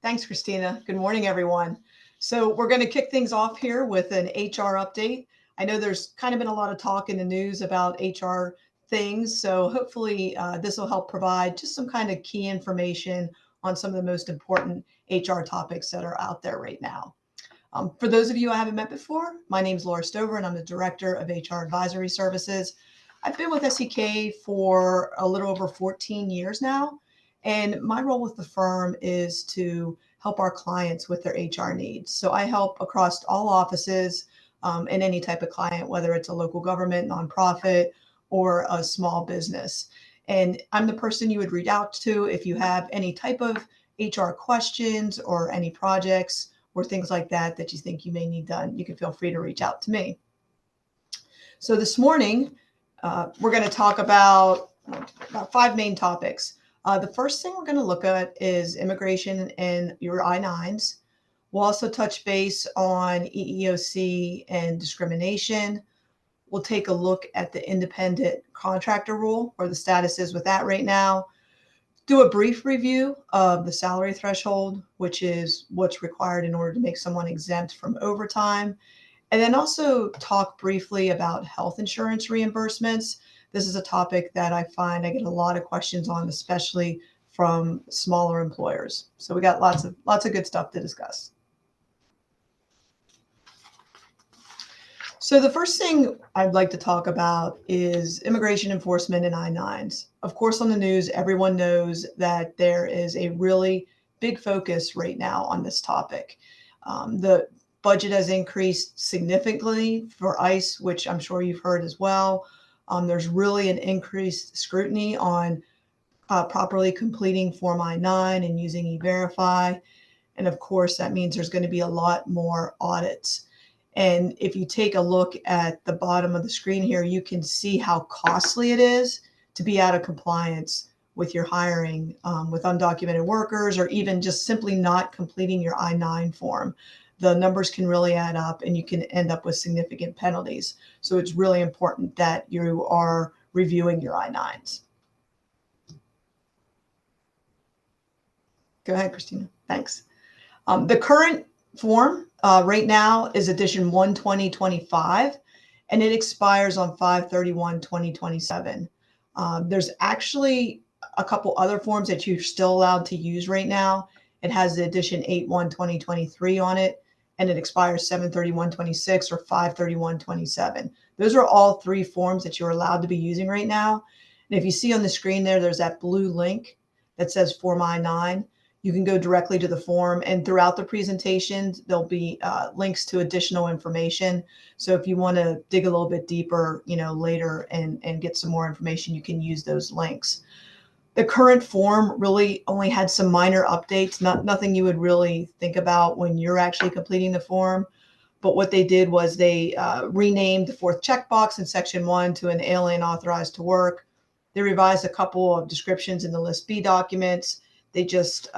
Thanks, Christina. Good morning, everyone. So we're going to kick things off here with an HR update. I know there's kind of been a lot of talk in the news about HR things, so hopefully this will help provide just some kind of key information on some of the most important HR topics that are out there right now. For those of you I haven't met before, my name is Laura Stover, and I'm the Director of HR Advisory Services. I've been with SEK for a little over 14 years now, and my role with the firm is to help our clients with their HR needs. So I help across all offices and any type of client, whether it's a local government, nonprofit, or a small business. And I'm the person you would reach out to if you have any type of HR questions or any projects or things like that that you think you may need done. You can feel free to reach out to me. So this morning, we're going to talk about five main topics. The first thing we're going to look at is immigration and your I-9s. We'll also touch base on EEOC and discrimination. We'll take a look at the independent contractor rule, where the status is with that right now. Do a brief review of the salary threshold, which is what's required in order to make someone exempt from overtime. And then also talk briefly about health insurance reimbursements. This is a topic that I find I get a lot of questions on, especially from smaller employers. So we got lots of good stuff to discuss. So the first thing I'd like to talk about is immigration enforcement and I-9s. Of course, on the news, everyone knows that there is a really big focus right now on this topic. The budget has increased significantly for ICE, which I'm sure you've heard as well. There's really an increased scrutiny on properly completing Form I-9 and using E-Verify. And of course, that means there's going to be a lot more audits. And if you take a look at the bottom of the screen here, you can see how costly it is to be out of compliance with your hiring with undocumented workers, or even just simply not completing your I-9 form. The numbers can really add up and you can end up with significant penalties. So it's really important that you are reviewing your I-9s. Go ahead, Christina. Thanks. The current form right now is edition 12025, and it expires on 5/31/2027. There's actually a couple other forms that you're still allowed to use right now. It has the edition 8/1/2023 on it, and it expires 7/31/26 or 5/31/27. Those are all three forms that you're allowed to be using right now. And if you see on the screen there's that blue link that says Form I-9. You can go directly to the form, and throughout the presentation, there'll be links to additional information. So if you want to dig a little bit deeper, later and get some more information, you can use those links. The current form really only had some minor updates, nothing you would really think about when you're actually completing the form. But what they did was they renamed the fourth checkbox in section 1 to an alien authorized to work. They revised a couple of descriptions in the List B documents. They just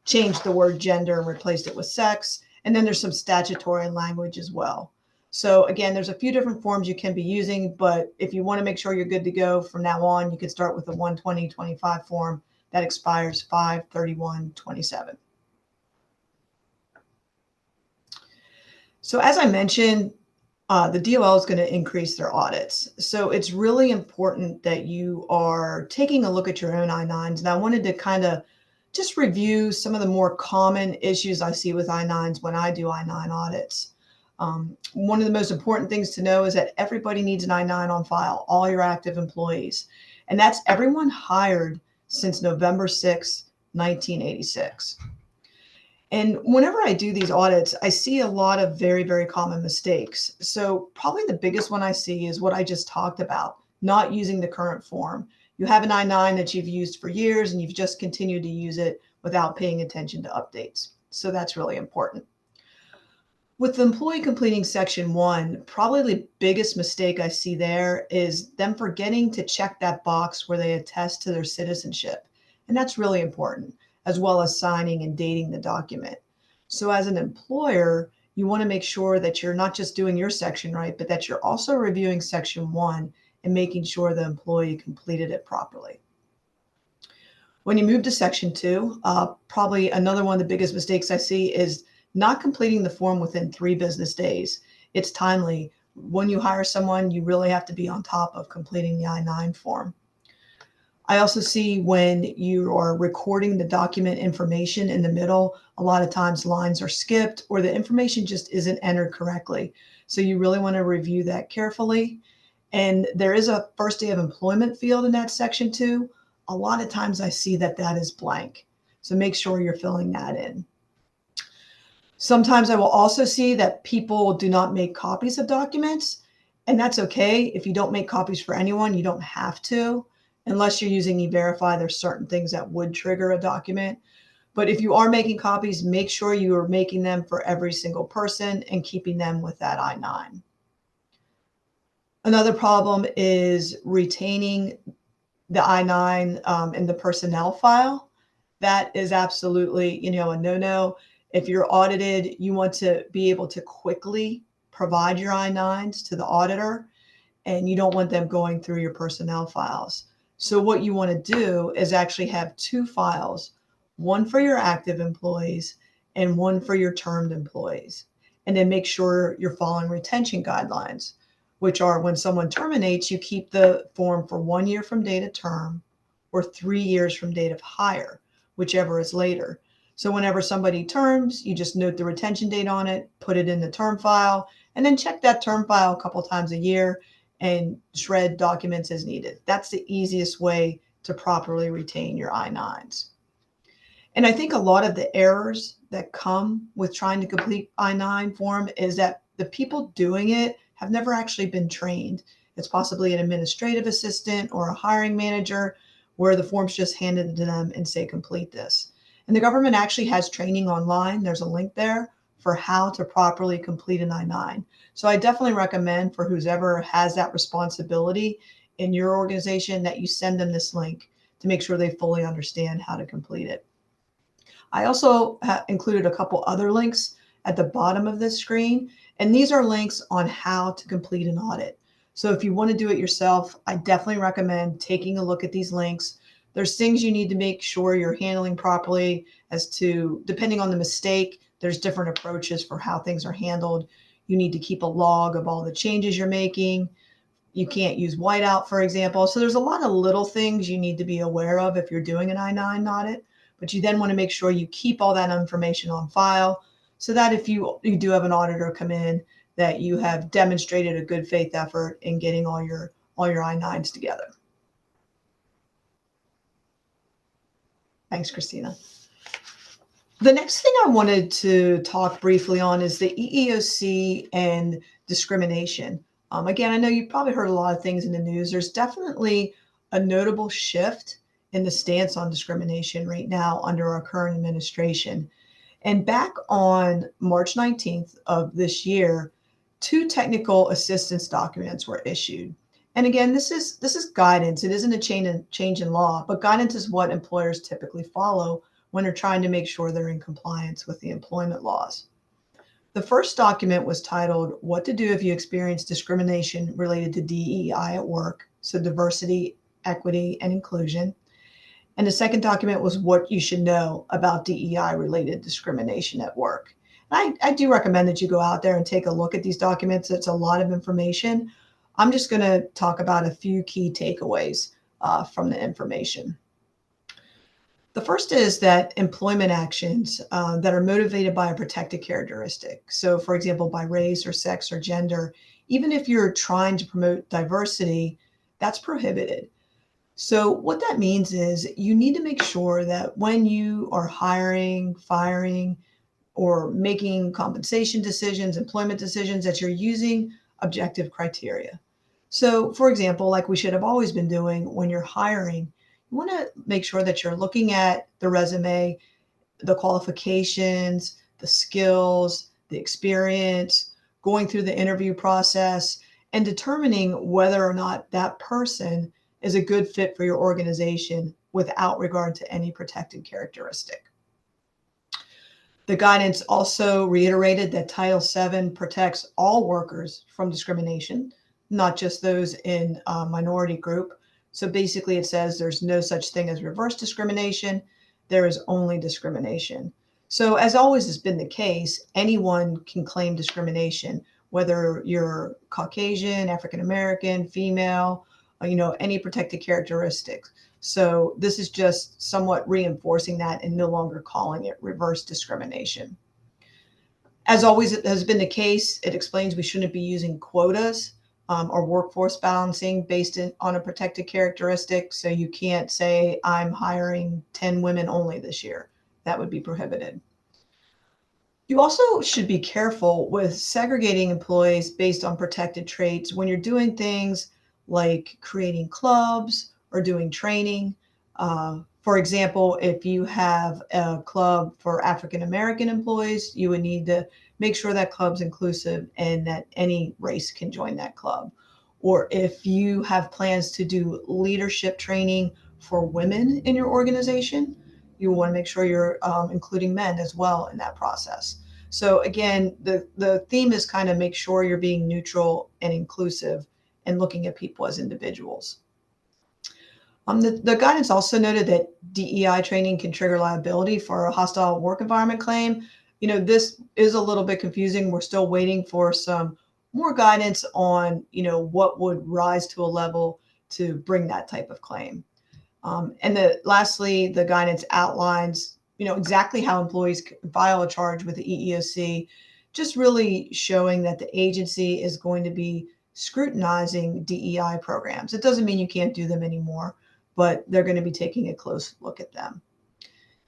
changed the word gender and replaced it with sex. And then there's some statutory language as well. So again, there's a few different forms you can be using, but if you want to make sure you're good to go from now on, you can start with the 12025 form that expires 5/31/27. So as I mentioned, the DOL is going to increase their audits. So it's really important that you are taking a look at your own I-9s. And I wanted to kind of just review some of the more common issues I see with I-9s when I do I-9 audits. One of the most important things to know is that everybody needs an I-9 on file, all your active employees. And that's everyone hired since November 6, 1986. And whenever I do these audits, I see a lot of very, very common mistakes. So probably the biggest one I see is what I just talked about, not using the current form. You have an I-9 that you've used for years and you've just continued to use it without paying attention to updates. So that's really important. With the employee completing section 1, probably the biggest mistake I see there is them forgetting to check that box where they attest to their citizenship. And that's really important, as well as signing and dating the document. So as an employer, you want to make sure that you're not just doing your section right, but that you're also reviewing section 1 and making sure the employee completed it properly. When you move to Section 2, probably another one of the biggest mistakes I see is not completing the form within 3 business days. It's timely. When you hire someone, you really have to be on top of completing the I-9 form. I also see when you are recording the document information in the middle, a lot of times lines are skipped or the information just isn't entered correctly. So you really want to review that carefully. And there is a first day of employment field in that Section 2. A lot of times I see that that is blank. So make sure you're filling that in. Sometimes I will also see that people do not make copies of documents, and that's okay. If you don't make copies for anyone, you don't have to. Unless you're using E-Verify, there's certain things that would trigger a document. But if you are making copies, make sure you are making them for every single person and keeping them with that I-9. Another problem is retaining the I-9 in the personnel file. That is absolutely, a no-no. If you're audited, you want to be able to quickly provide your I-9s to the auditor, and you don't want them going through your personnel files. So what you want to do is actually have 2 files, one for your active employees and one for your termed employees. And then make sure you're following retention guidelines, which are when someone terminates, you keep the form for 1 year from date of term or 3 years from date of hire, whichever is later. So whenever somebody terms, you just note the retention date on it, put it in the term file, and then check that term file a couple times a year and shred documents as needed. That's the easiest way to properly retain your I-9s. And I think a lot of the errors that come with trying to complete I-9 form is that the people doing it have never actually been trained. It's possibly an administrative assistant or a hiring manager where the form's just handed to them and say, complete this. And the government actually has training online. There's a link there for how to properly complete an I-9. So I definitely recommend for whoever has that responsibility in your organization that you send them this link to make sure they fully understand how to complete it. I also included a couple other links at the bottom of this screen, and these are links on how to complete an audit. So if you want to do it yourself, I definitely recommend taking a look at these links. There's things you need to make sure you're handling properly as to, depending on the mistake, there's different approaches for how things are handled. You need to keep a log of all the changes you're making. You can't use whiteout, for example. So there's a lot of little things you need to be aware of if you're doing an I-9 audit, but you then want to make sure you keep all that information on file so that if you do have an auditor come in, that you have demonstrated a good faith effort in getting all your I-9s together. Thanks, Christina. The next thing I wanted to talk briefly on is the EEOC and discrimination. Again, I know you've probably heard a lot of things in the news. There's definitely a notable shift in the stance on discrimination right now under our current administration. And back on March 19th of this year, 2 technical assistance documents were issued. And again, this is guidance. It isn't a change in law, but guidance is what employers typically follow when they're trying to make sure they're in compliance with the employment laws. The first document was titled, What to Do If You Experience Discrimination Related to DEI at Work, so diversity, equity, and inclusion. And the second document was What You Should Know About DEI-Related Discrimination at Work. I do recommend that you go out there and take a look at these documents. It's a lot of information. I'm just going to talk about a few key takeaways from the information. The first is that employment actions that are motivated by a protected characteristic. So for example, by race or sex or gender, even if you're trying to promote diversity, that's prohibited. So what that means is you need to make sure that when you are hiring, firing, or making compensation decisions, employment decisions, that you're using objective criteria. So for example, like we should have always been doing when you're hiring, you want to make sure that you're looking at the resume, the qualifications, the skills, the experience, going through the interview process, and determining whether or not that person is a good fit for your organization without regard to any protected characteristic. The guidance also reiterated that Title VII protects all workers from discrimination, not just those in a minority group. So basically it says there's no such thing as reverse discrimination. There is only discrimination. So as always has been the case, anyone can claim discrimination, whether you're Caucasian, African American, female, any protected characteristics. So this is just somewhat reinforcing that and no longer calling it reverse discrimination. As always it has been the case, it explains we shouldn't be using quotas or workforce balancing based on a protected characteristic. So you can't say, I'm hiring 10 women only this year. That would be prohibited. You also should be careful with segregating employees based on protected traits when you're doing things like creating clubs or doing training. For example, if you have a club for African American employees, you would need to make sure that club's inclusive and that any race can join that club. Or if you have plans to do leadership training for women in your organization, you want to make sure you're including men as well in that process. So again, the theme is kind of make sure you're being neutral and inclusive and looking at people as individuals. The guidance also noted that DEI training can trigger liability for a hostile work environment claim. This is a little bit confusing. We're still waiting for some more guidance on, what would rise to a level to bring that type of claim. Lastly, the guidance outlines, exactly how employees can file a charge with the EEOC, just really showing that the agency is going to be scrutinizing DEI programs. It doesn't mean you can't do them anymore, but they're going to be taking a close look at them.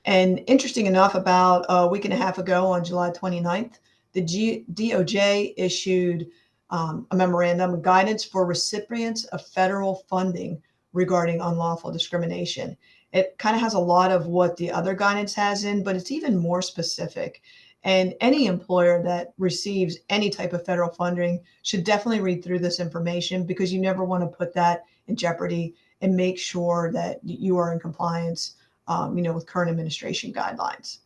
And interesting enough, about a week and a half ago on July 29th, the DOJ issued a memorandum of guidance for recipients of federal funding regarding unlawful discrimination. It kind of has a lot of what the other guidance has in, but it's even more specific. And any employer that receives any type of federal funding should definitely read through this information, because you never want to put that in jeopardy, and make sure that you are in compliance, with current administration guidelines.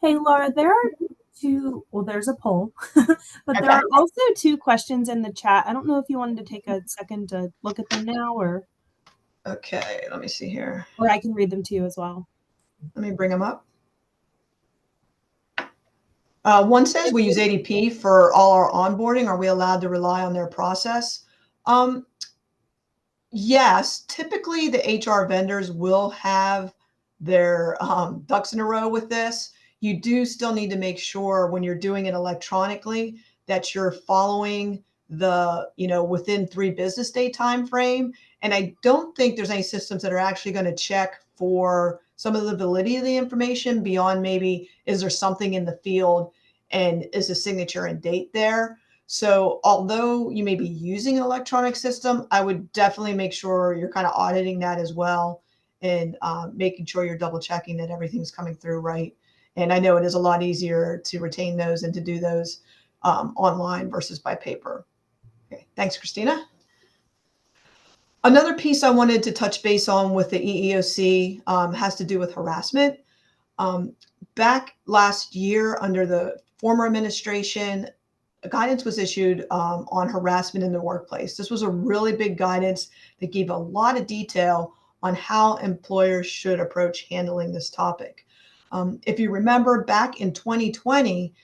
Hey, Laura, there's a poll, but there Okay. are also two questions in the chat. I don't know if you wanted to take a second to look at them now, or Okay, let me see here. I can read them to you as well. Let me bring them up. One says, we use ADP for all our onboarding. Are we allowed to rely on their process? Yes, typically the HR vendors will have their ducks in a row with this. You do still need to make sure when you're doing it electronically that you're following the, within 3 business day time frame. And I don't think there's any systems that are actually going to check for some of the validity of the information beyond maybe, is there something in the field and is the signature and date there? So although you may be using an electronic system, I would definitely make sure you're kind of auditing that as well, and making sure you're double checking that everything's coming through right. And I know it is a lot easier to retain those and to do those online versus by paper. Okay, thanks, Christina. Another piece I wanted to touch base on with the EEOC has to do with harassment. Back last year, under the former administration, guidance was issued on harassment in the workplace. This was a really big guidance that gave a lot of detail on how employers should approach handling this topic. If you remember, back in 2020,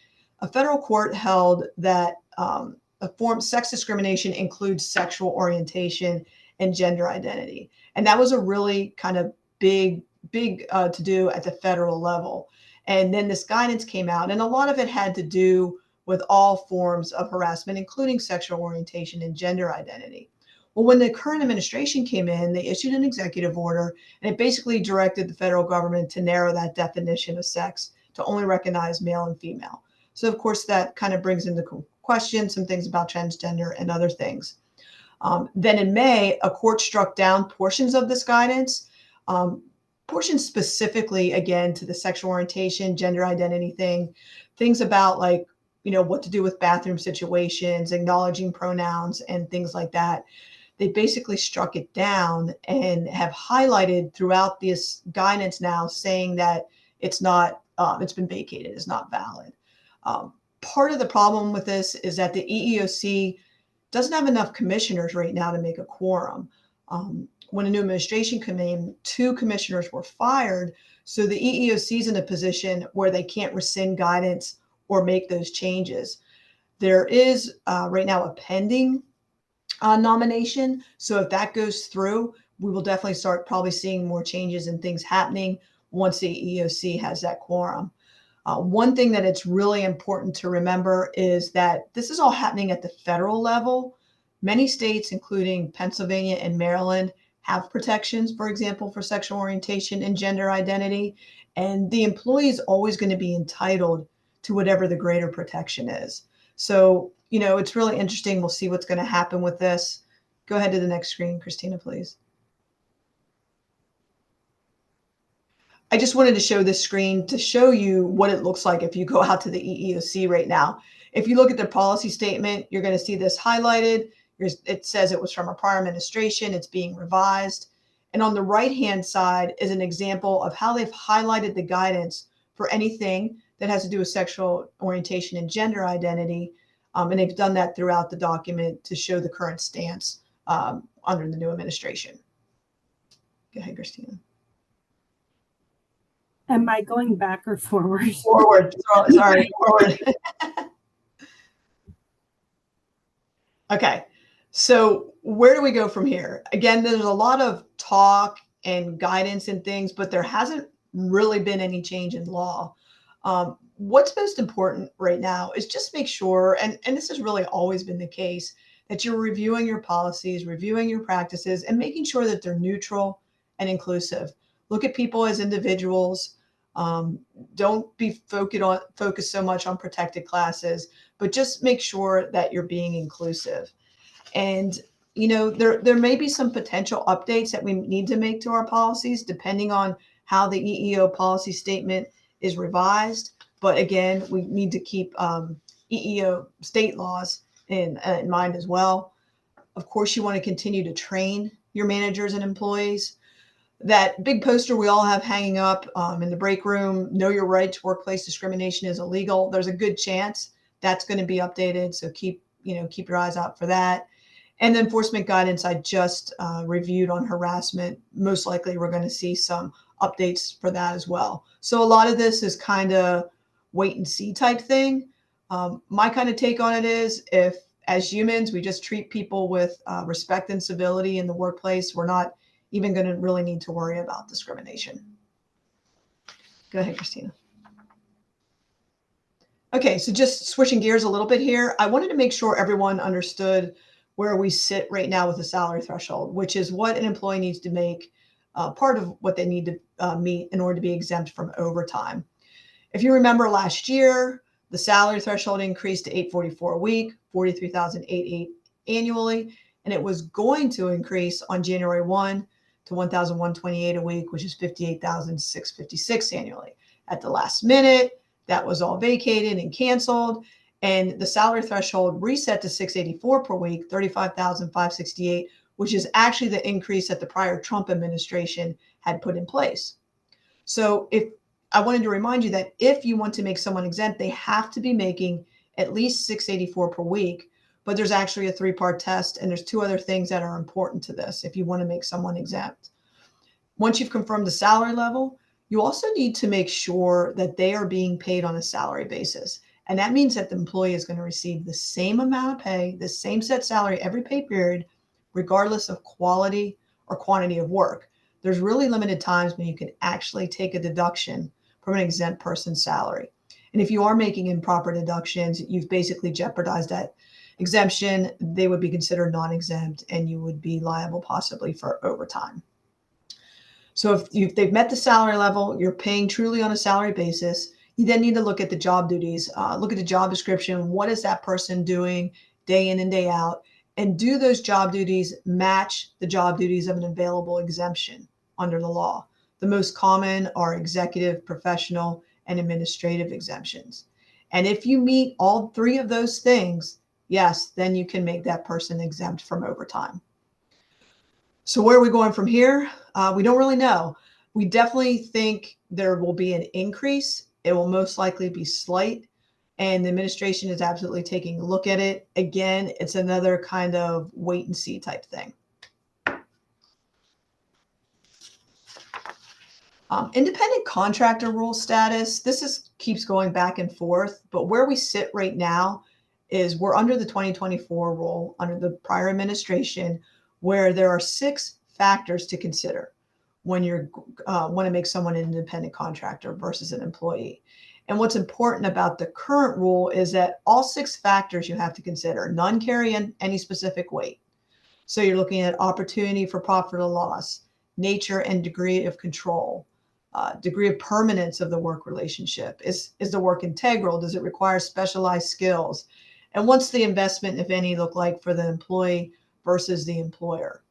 a federal court held that a form sex discrimination includes sexual orientation and gender identity. And that was a really kind of big to do at the federal level. And then this guidance came out, and a lot of it had to do with all forms of harassment, including sexual orientation and gender identity. Well, when the current administration came in, they issued an executive order, and it basically directed the federal government to narrow that definition of sex to only recognize male and female. So, of course, that kind of brings into question some things about transgender and other things. Then in May, a court struck down portions of this guidance, portions specifically, again, to the sexual orientation, gender identity things about like, what to do with bathroom situations, acknowledging pronouns, and things like that. They basically struck it down and have highlighted throughout this guidance now, saying that it's not, it's been vacated, it's not valid. Part of the problem with this is that the EEOC doesn't have enough commissioners right now to make a quorum. when a new administration came in, 2 commissioners were fired. So the EEOC is in a position where they can't rescind guidance or make those changes. There is right now a pending nomination. So if that goes through, we will definitely start probably seeing more changes and things happening once the EEOC has that quorum. One thing that it's really important to remember is that this is all happening at the federal level. Many states, including Pennsylvania and Maryland, have protections, for example, for sexual orientation and gender identity. And the employee is always going to be entitled to whatever the greater protection is. So, it's really interesting. We'll see what's going to happen with this. Go ahead to the next screen, Christina, please. I just wanted to show this screen to show you what it looks like if you go out to the EEOC right now. If you look at their policy statement, you're going to see this highlighted. It says it was from a prior administration. It's being revised. And on the right-hand side is an example of how they've highlighted the guidance for anything that has to do with sexual orientation and gender identity. And they've done that throughout the document to show the current stance under the new administration. Go ahead, Christina. Am I going back or forward? Forward. Sorry, forward. Okay. So where do we go from here? Again, there's a lot of talk and guidance and things, but there hasn't really been any change in law. What's most important right now is just make sure, and this has really always been the case, that you're reviewing your policies, reviewing your practices, and making sure that they're neutral and inclusive. Look at people as individuals. Don't be focused so much on protected classes, but just make sure that you're being inclusive. And there may be some potential updates that we need to make to our policies depending on how the EEO policy statement is revised. But again, we need to keep EEO state laws in mind as well. Of course, you want to continue to train your managers and employees. That big poster we all have hanging up in the break room, know your rights, workplace discrimination is illegal. There's a good chance that's going to be updated. So keep your eyes out for that. And the enforcement guidance I just reviewed on harassment, most likely we're going to see some updates for that as well. So a lot of this is kind of wait and see type thing. My kind of take on it is if as humans, we just treat people with respect and civility in the workplace, we're not even going to really need to worry about discrimination. Go ahead, Christina. Okay, so just switching gears a little bit here, I wanted to make sure everyone understood where we sit right now with the salary threshold, which is what an employee needs to make part of what they need to meet in order to be exempt from overtime. If you remember last year, the salary threshold increased to $844 a week, $43,808 annually, and it was going to increase on January 1 to $1,128 a week, which is $58,656 annually. At the last minute, that was all vacated and canceled, and the salary threshold reset to $684 per week, $35,568, which is actually the increase that the prior Trump administration had put in place. So I wanted to remind you that if you want to make someone exempt, they have to be making at least $684 per week. But there's actually a 3-part test, and there's 2 other things that are important to this if you want to make someone exempt. Once you've confirmed the salary level, you also need to make sure that they are being paid on a salary basis. And that means that the employee is going to receive the same amount of pay, the same set salary every pay period, regardless of quality or quantity of work. There's really limited times when you can actually take a deduction from an exempt person's salary. And if you are making improper deductions, you've basically jeopardized that exemption. They would be considered non-exempt and you would be liable possibly for overtime. So if they've met the salary level, you're paying truly on a salary basis, you then need to look at the job duties, look at the job description. What is that person doing day in and day out? And do those job duties match the job duties of an available exemption under the law? The most common are executive, professional, and administrative exemptions. And if you meet all 3 of those things, yes, then you can make that person exempt from overtime. So where are we going from here? We don't really know. We definitely think there will be an increase. It will most likely be slight. And the administration is absolutely taking a look at it. Again, it's another kind of wait and see type thing. Independent contractor rule status, keeps going back and forth, but where we sit right now is we're under the 2024 rule, under the prior administration, where there are 6 factors to consider when you want to make someone an independent contractor versus an employee. And what's important about the current rule is that all 6 factors you have to consider, none carry any specific weight. So you're looking at opportunity for profit or loss, nature and degree of control, degree of permanence of the work relationship. Is the work integral? Does it require specialized skills? And what's the investment, if any, look like for the employee versus the employer?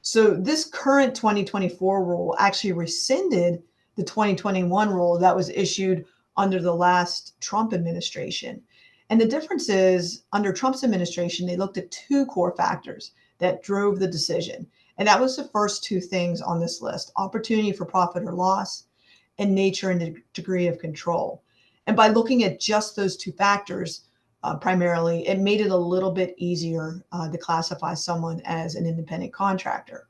So this current 2024 rule actually rescinded the 2021 rule that was issued under the last Trump administration. And the difference is under Trump's administration, they looked at 2 core factors that drove the decision. And that was the first 2 things on this list: opportunity for profit or loss, and nature and degree of control. And by looking at just those 2 factors, primarily, it made it a little bit easier to classify someone as an independent contractor.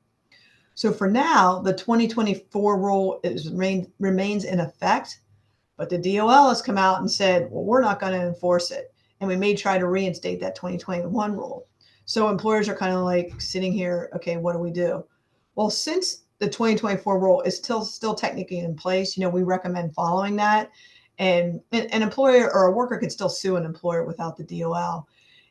So for now, the 2024 rule remains in effect, but the DOL has come out and said, well, we're not going to enforce it. And we may try to reinstate that 2021 rule. So employers are kind of like sitting here, okay, what do we do? Well, since the 2024 rule is still technically in place, we recommend following that. And an employer or a worker can still sue an employer without the DOL.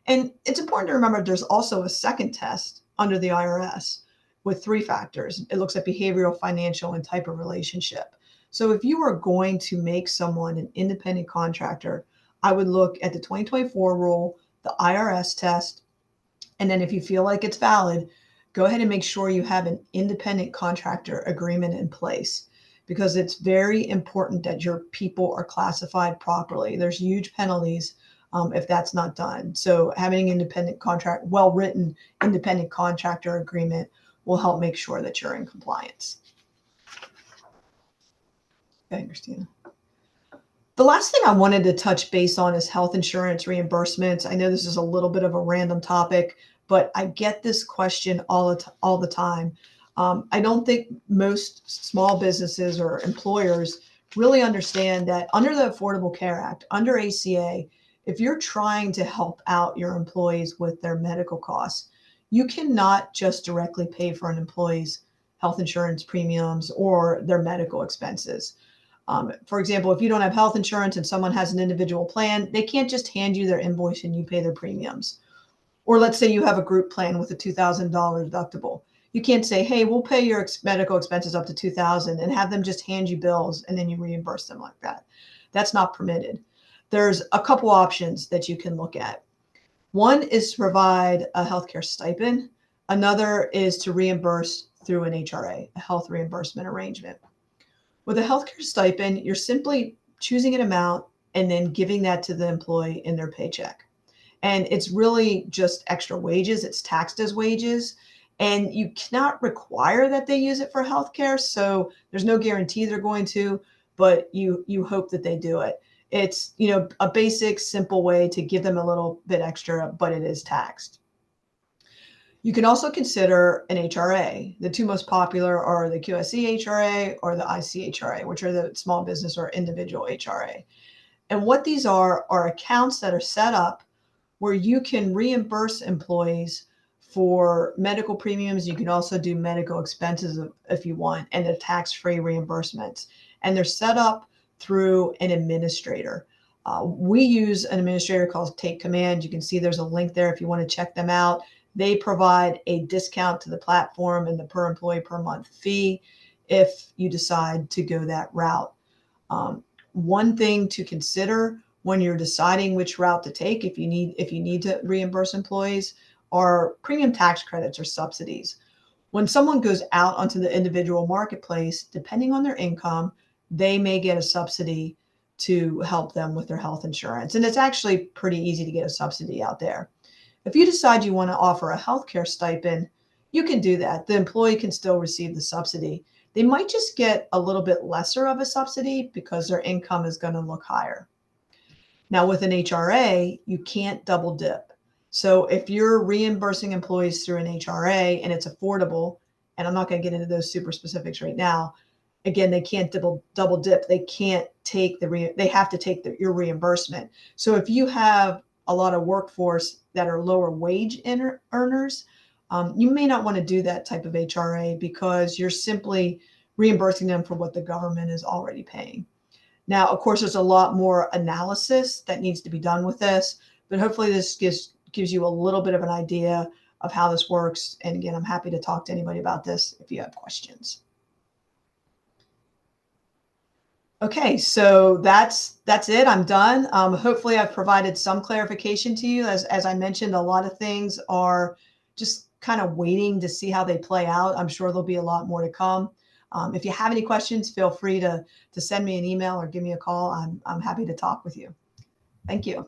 And it's important to remember there's also a second test under the IRS with 3 factors. It looks at behavioral, financial, and type of relationship. So if you are going to make someone an independent contractor, I would look at the 2024 rule, the IRS test, and then if you feel like it's valid, go ahead and make sure you have an independent contractor agreement in place, because it's very important that your people are classified properly. There's huge penalties if that's not done. So having an well-written independent contractor agreement will help make sure that you're in compliance. Okay, Christina. The last thing I wanted to touch base on is health insurance reimbursements. I know this is a little bit of a random topic, but I get this question all the time. I don't think most small businesses or employers really understand that under the Affordable Care Act, under ACA, if you're trying to help out your employees with their medical costs, you cannot just directly pay for an employee's health insurance premiums or their medical expenses. For example, if you don't have health insurance and someone has an individual plan, they can't just hand you their invoice and you pay their premiums. Or let's say you have a group plan with a $2,000 deductible. You can't say, hey, we'll pay your medical expenses up to $2,000 and have them just hand you bills and then you reimburse them like that. That's not permitted. There's a couple options that you can look at. One is to provide a healthcare stipend. Another is to reimburse through an HRA, a health reimbursement arrangement. With a healthcare stipend, you're simply choosing an amount and then giving that to the employee in their paycheck. And it's really just extra wages. It's taxed as wages. And you cannot require that they use it for healthcare. So there's no guarantee they're going to, but you hope that they do it. It's, a basic, simple way to give them a little bit extra, but it is taxed. You can also consider an HRA. The 2 most popular are the QSE HRA or the ICHRA, which are the small business or individual HRA. And what these are accounts that are set up where you can reimburse employees for medical premiums. You can also do medical expenses if you want, and they're tax-free reimbursements. And they're set up through an administrator. We use an administrator called Take Command. You can see there's a link there if you want to check them out. They provide a discount to the platform and the per employee per month fee if you decide to go that route. One thing to consider when you're deciding which route to take, if you need to reimburse employees, are premium tax credits or subsidies. When someone goes out onto the individual marketplace, depending on their income, they may get a subsidy to help them with their health insurance. And it's actually pretty easy to get a subsidy out there. If you decide you want to offer a healthcare stipend, you can do that. The employee can still receive the subsidy. They might just get a little bit lesser of a subsidy because their income is going to look higher. Now, with an HRA, you can't double dip. So if you're reimbursing employees through an HRA and it's affordable, and I'm not going to get into those super specifics right now, again, they can't double dip. They can't take they have to take your reimbursement. So if you have a lot of workforce that are lower wage earners, you may not want to do that type of HRA because you're simply reimbursing them for what the government is already paying. Now, of course, there's a lot more analysis that needs to be done with this, but hopefully this gives you a little bit of an idea of how this works. And again, I'm happy to talk to anybody about this if you have questions. Okay, so that's it. I'm done. Hopefully I've provided some clarification to you. As I mentioned, a lot of things are just kind of waiting to see how they play out. I'm sure there'll be a lot more to come. If you have any questions, feel free to send me an email or give me a call. I'm happy to talk with you. Thank you.